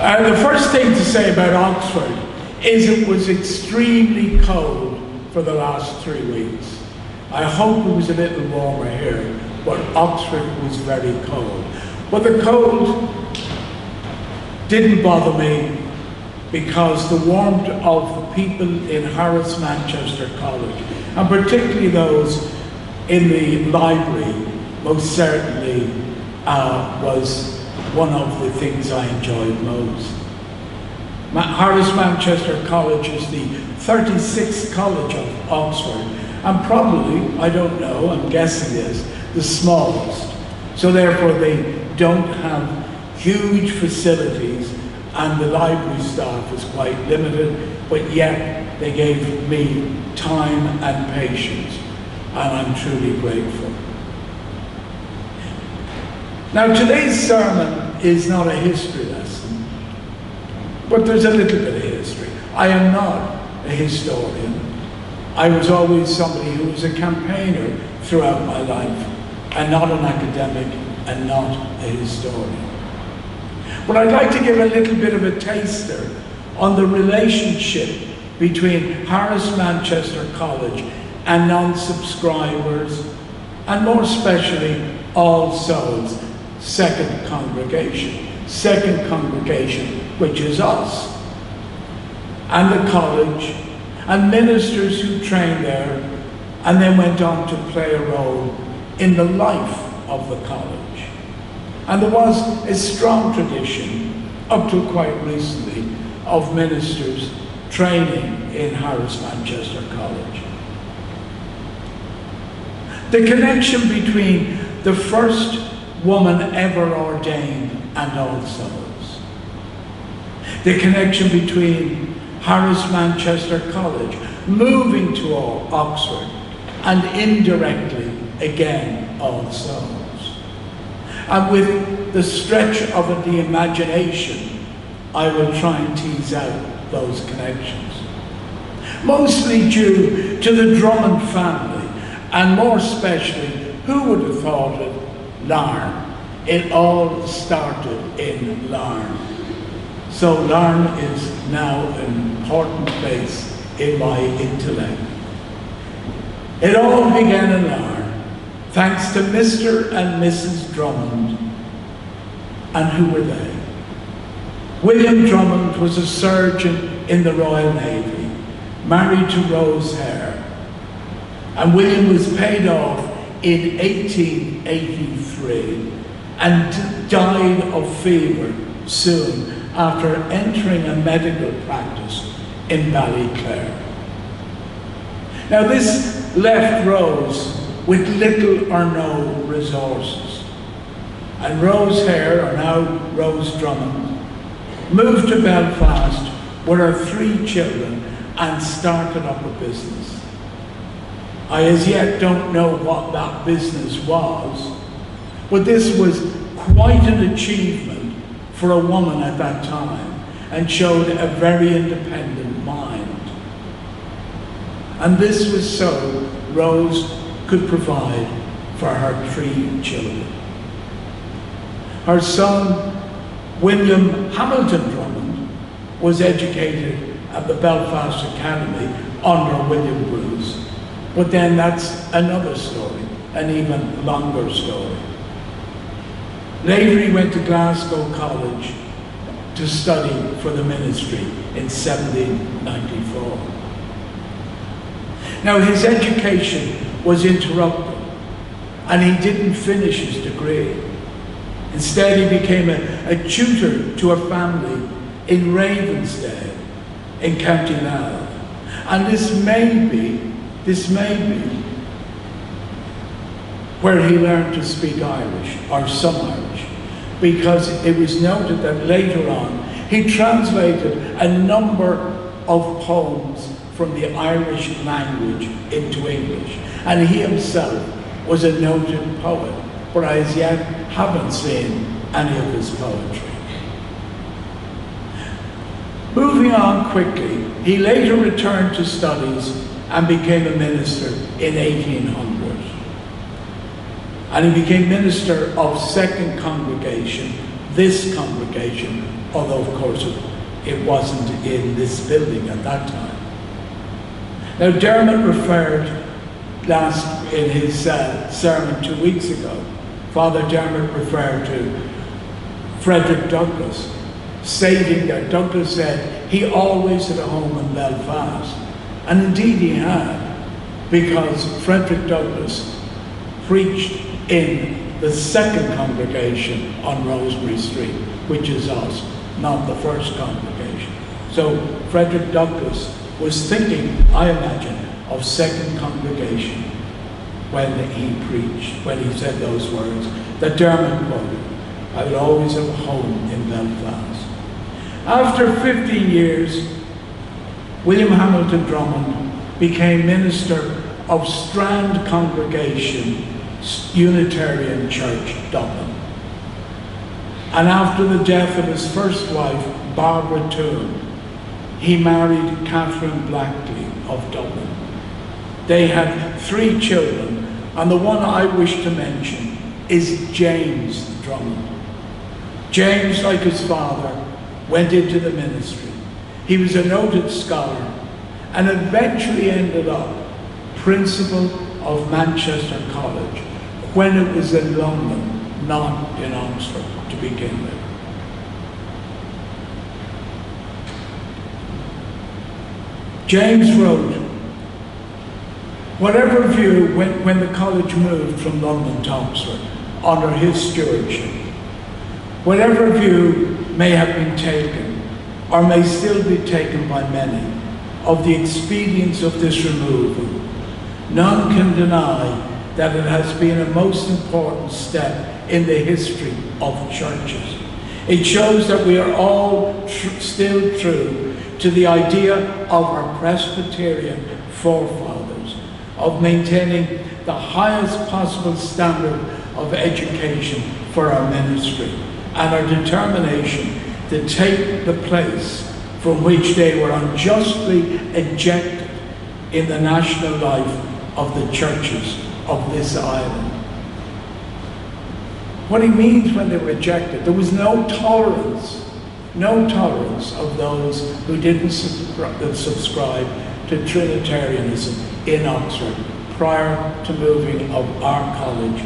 The first thing to say about Oxford is it was extremely cold for the last 3 weeks. I hope it was a little warmer here, but Oxford was very cold. But the cold didn't bother me because the warmth of the people in Harris Manchester College, and particularly those in the library, most certainly was one of the things I enjoyed most. Harris Manchester College is the 36th college of Oxford, and probably, I don't know, I'm guessing this, the smallest. So therefore they don't have huge facilities and the library staff is quite limited, but yet they gave me time and patience, and I'm truly grateful. Now today's sermon is not a history lesson, but there's a little bit of history. I am not a historian. I was always somebody who was a campaigner throughout my life, and not an academic, and not a historian. But I'd like to give a little bit of a taster on the relationship between Harris Manchester College and non-subscribers, and more especially All Souls Second Congregation, which is us, and the college, and ministers who trained there, and then went on to play a role in the life of the college. And there was a strong tradition, up to quite recently, of ministers training in Harris Manchester College. The connection between the first woman ever ordained and All Souls. The connection between Harris Manchester College moving to Oxford, and indirectly again All Souls. And with the stretch of the imagination, I will try and tease out those connections. Mostly due to the Drummond family, and more especially, who would have thought it, Larne. It all started in Larne. So Larne is now an important place in my intellect. It all began in Larne, thanks to Mr. and Mrs. Drummond. And who were they? William Drummond was a surgeon in the Royal Navy, married to Rose Hare. And William was paid off in 1883 and died of fever soon after entering a medical practice in Ballyclare. Now this left Rose with little or no resources. And Rose Hare, or now Rose Drummond, moved to Belfast with her 3 children and started up a business. I as yet don't know what that business was, but this was quite an achievement for a woman at that time, and showed a very independent mind. And this was so Rose could provide for her 3 children. Her son, William Hamilton Drummond, was educated at the Belfast Academy under William Bruce. But then that's another story, an even longer story. Later he went to Glasgow College to study for the ministry in 1794. Now his education was interrupted, and he didn't finish his degree. Instead he became a tutor to a family in Ravensdale in County Louth. And this may be where he learned to speak Irish, or some Irish, because it was noted that later on he translated a number of poems from the Irish language into English, and he himself was a noted poet, but I as yet haven't seen any of his poetry. Moving on quickly, he later returned to studies and became a minister in 1800. And he became minister of Second Congregation, this congregation, although of course it wasn't in this building at that time. Now Dermot referred in his sermon 2 weeks ago, Father Dermot referred to Frederick Douglass, stating that Douglass said he always had a home in Belfast. And indeed he had, because Frederick Douglass preached in the second congregation on Rosemary Street, which is us, not the first congregation. So Frederick Douglass was thinking, I imagine, of second congregation when he preached, when he said those words that Dermot quoted, I would always have a home in Belfast. After 15 years, William Hamilton Drummond became minister of Strand Congregation, Unitarian Church, Dublin. And after the death of his first wife, Barbara Toone, he married Catherine Blackley of Dublin. They had 3 children, and the one I wish to mention is James Drummond. James, like his father, went into the ministry. He was a noted scholar and eventually ended up principal of Manchester College when it was in London, not in Oxford to begin with. James wrote, whatever view, when the college moved from London to Oxford under his stewardship, whatever view may have been taken, or may still be taken by many, of the expedience of this removal, none can deny that it has been a most important step in the history of churches. It shows that we are all still true to the idea of our Presbyterian forefathers, of maintaining the highest possible standard of education for our ministry, and our determination to take the place from which they were unjustly ejected in the national life of the churches of this island. What he means when they were ejected, there was no tolerance of those who didn't subscribe to Trinitarianism in Oxford prior to moving of our college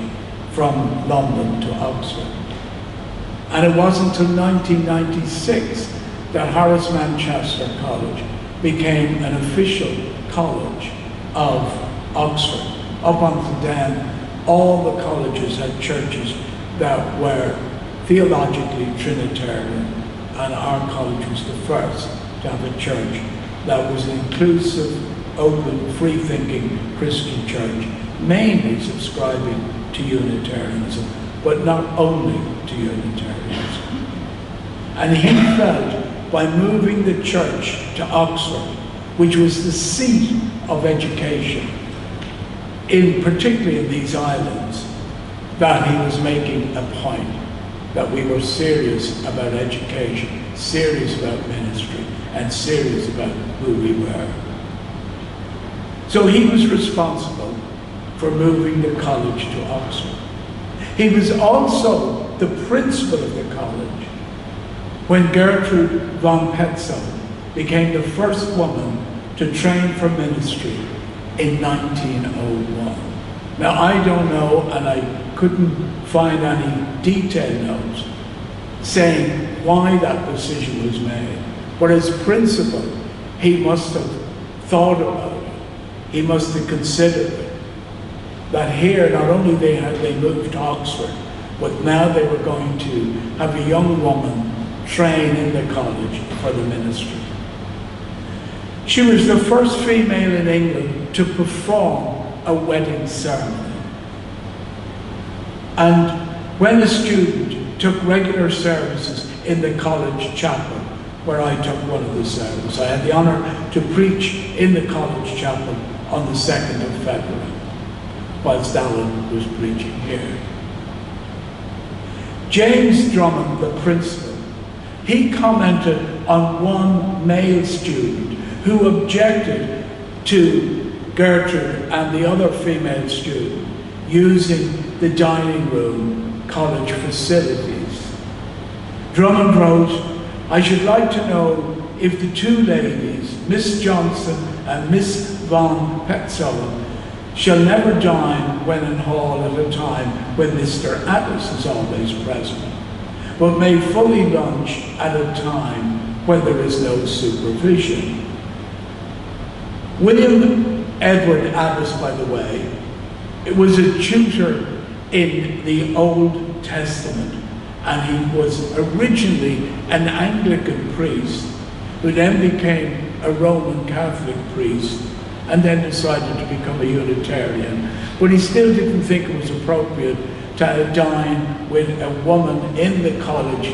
from London to Oxford. And it wasn't until 1996 that Horace Manchester College became an official college of Oxford. Up until then, all the colleges had churches that were theologically Trinitarian, and our college was the first to have a church that was an inclusive, open, free-thinking Christian church, mainly subscribing to Unitarianism, but not only to Unitarianism. And he felt by moving the church to Oxford, which was the seat of education, particularly in these islands, that he was making a point that we were serious about education, serious about ministry, and serious about who we were. So he was responsible for moving the college to Oxford. He was also the principal of the college when Gertrude von Petzold became the first woman to train for ministry in 1901. Now, I don't know, and I couldn't find any detailed notes saying why that decision was made. But as principal, he must have thought about it. He must have considered it. That here, not only had they moved to Oxford, but now they were going to have a young woman train in the college for the ministry. She was the first female in England to perform a wedding ceremony. And when a student took regular services in the college chapel, where I took one of the services, I had the honor to preach in the college chapel on the 2nd of February, whilst Alan was preaching here. James Drummond, the principal, he commented on one male student who objected to Gertrude and the other female student using the dining room college facilities. Drummond wrote, "I should like to know if the two ladies, Miss Johnson and Miss von Petzold, shall never dine when in hall at a time when Mr. Addis is always present, but may fully lunch at a time when there is no supervision." William Edward Addis, by the way, it was a tutor in the Old Testament, and he was originally an Anglican priest who then became a Roman Catholic priest and then decided to become a Unitarian. But he still didn't think it was appropriate to dine with a woman in the college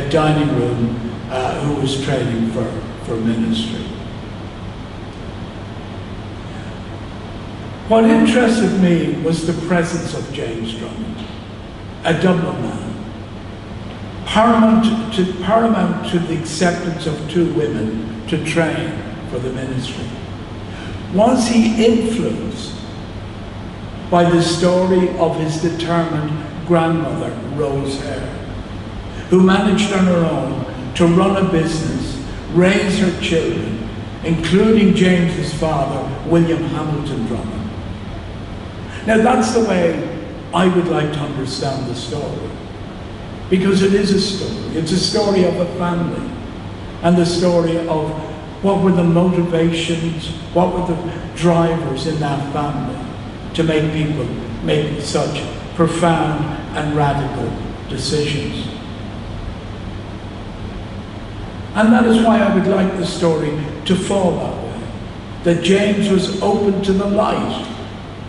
dining room who was training for ministry. What interested me was the presence of James Drummond, a Dublin man, paramount to the acceptance of two women to train for the ministry. Was he influenced by the story of his determined grandmother, Rose Hare, who managed on her own to run a business, raise her children, including James's father, William Hamilton Drummond? Now that's the way I would like to understand the story, because it is a story. It's a story of a family, and the story of what were the motivations, what were the drivers in that family to make people make such profound and radical decisions. And that is why I would like the story to fall that way, that James was open to the light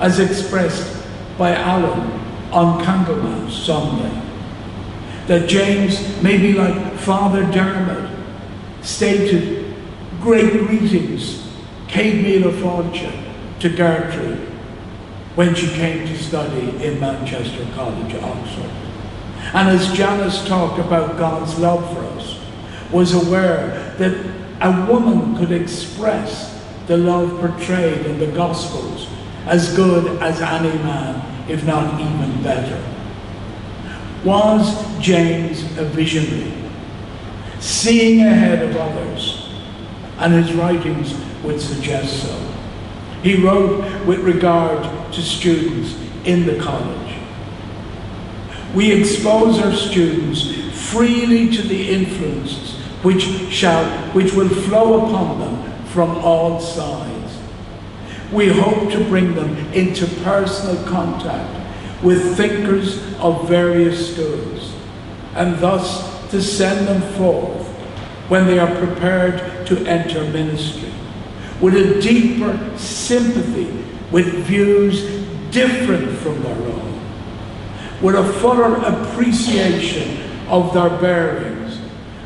as expressed by Alan on Candlemas Sunday. That James, maybe like Father Dermot, stated great greetings, Céad Míle Fáilte, to Gertrude when she came to study in Manchester College, Oxford. And as Janice talked about God's love for us, was aware that a woman could express the love portrayed in the Gospels as good as any man, if not even better. Was James a visionary, seeing ahead of others? And his writings would suggest so. He wrote with regard to students in the college. We expose our students freely to the influences which will flow upon them from all sides. We hope to bring them into personal contact with thinkers of various schools, and thus to send them forth when they are prepared to enter ministry, with a deeper sympathy with views different from their own, with a fuller appreciation of their bearings,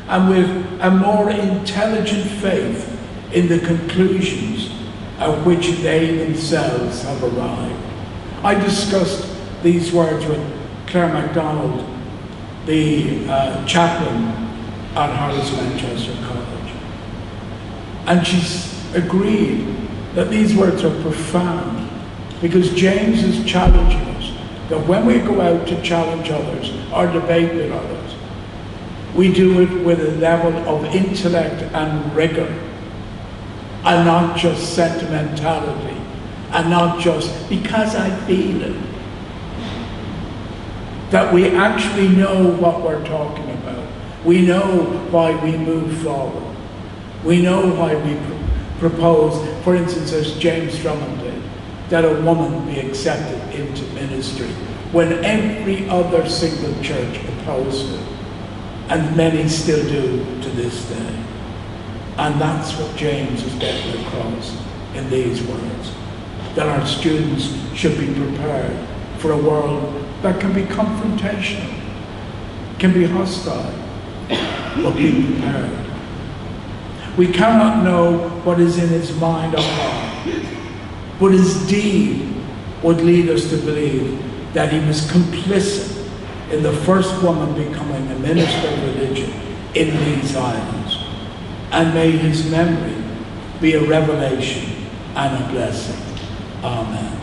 and with a more intelligent faith in the conclusions at which they themselves have arrived. I discussed these words with Claire MacDonald, the chaplain at Harris Manchester College. And she's agreed that these words are profound, because James is challenging us that when we go out to challenge others or debate with others, we do it with a level of intellect and rigor, and not just sentimentality, and not just because I feel it. That we actually know what we're talking about. We know why we move forward. We know why we propose, for instance, as James Drummond did, that a woman be accepted into ministry, when every other single church opposed it, and many still do to this day. And that's what James is getting across in these words, that our students should be prepared for a world that can be confrontational, can be hostile, but be prepared. We cannot know what is in his mind or heart, but his deed would lead us to believe that he was complicit in the first woman becoming a minister of religion in these islands. And may his memory be a revelation and a blessing. Amen.